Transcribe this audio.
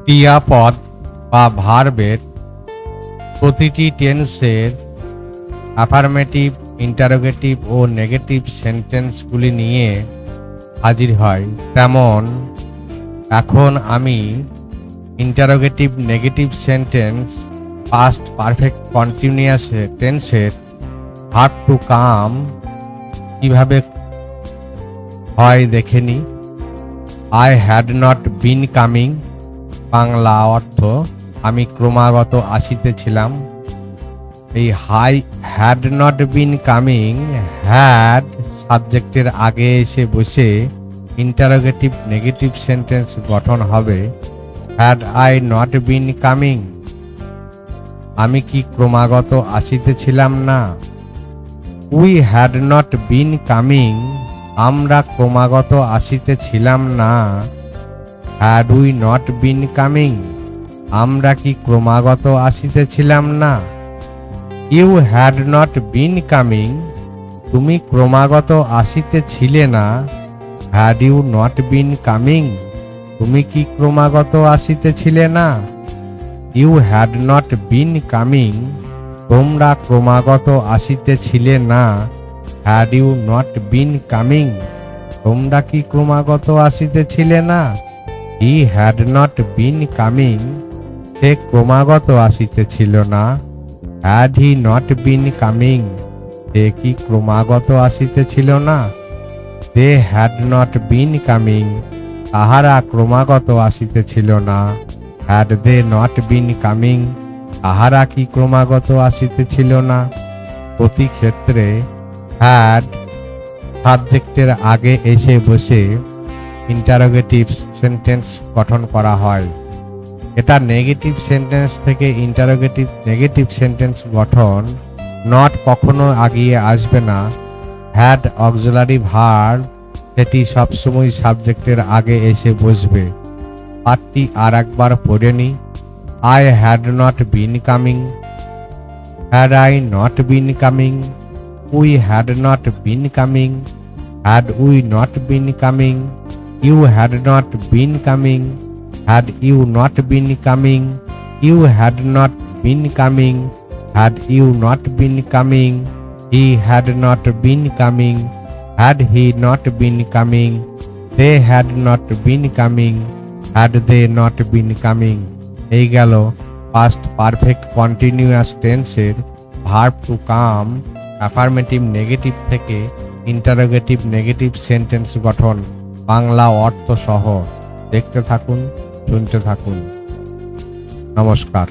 ক্রিয়াপদ বা ভার্বের প্রতিটি টেন্সের অ্যাফার্মেটিভ, ইন্টারোগেটিভ ও নেগেটিভ সেন্টেন্সগুলি নিয়ে হাজির হয়। তেমন এখন আমি interrogative negative sentence past perfect continuous টেন্সের ভার্ব টু কাম কিভাবে হয় দেখে নি। I had not been coming, Bangla অর্থ আমি ক্রমাগত আসিতেছিলাম। এই had not been coming, had সাবজেক্টের আগে এসে বসে ইন্টারোগেটিভ নেগেটিভ সেন্টেন্স গঠন হবে had I not been coming, আমি কি ক্রমাগত আসিতেছিলাম না। We had not been coming, আমরা ক্রমাগত আসিতেছিলাম না। Had we not been coming, আমরা কি ক্রমাগত আসিতেছিলাম না। You had not been coming, তুমি ক্রমাগত আসিতেছিলে না। Had you not been coming, তুমি কি ক্রমাগত আসিতেছিলে না। You had not been coming, তোমরা ক্রমাগত আসিতেছিলে না। Had you not been coming, তোমরা কি ক্রমাগত আসিতেছিলে না। He had not been coming, সে ক্রমাগত আসিতেছিল না। Had he not been coming, সে কি ক্রমাগত আসিতেছিল না। দে হ্যাড নট বিন কামিং, তাহারা ক্রমাগত আসিতেছিল না। Had they not been coming, তাহারা কি ক্রমাগত আসিতেছিল না। প্রতি ক্ষেত্রে হ্যাড সাবজেক্টের আগে এসে বসে ইন্টারোগেটিভ সেন্টেন্স গঠন করা হয়। এটা নেগেটিভ সেন্টেন্স থেকে ইন্টারোগেটিভ নেগেটিভ সেন্টেন্স গঠন। নট কখনো আগিয়ে আসবে না। হ্যাড অক্সিলারি ভার্ব, সেটি সবসময় সাবজেক্টের আগে এসে বসবে। পাঠটি আর একবার পড়ে নি। I had not been coming, had I not been coming, we had not been coming, had we not been coming, you had not been coming, had you not been coming, you had not been coming, had you not been coming, he had not been coming, had he not been coming, they had not been coming, had they not been coming। এই গেল past perfect continuous টেন্সের verb to come affirmative negative থেকে interrogative negative sentence গঠন বাংলা অর্থ সহ। দেখতে থাকুন, শুনতে থাকুন। নমস্কার।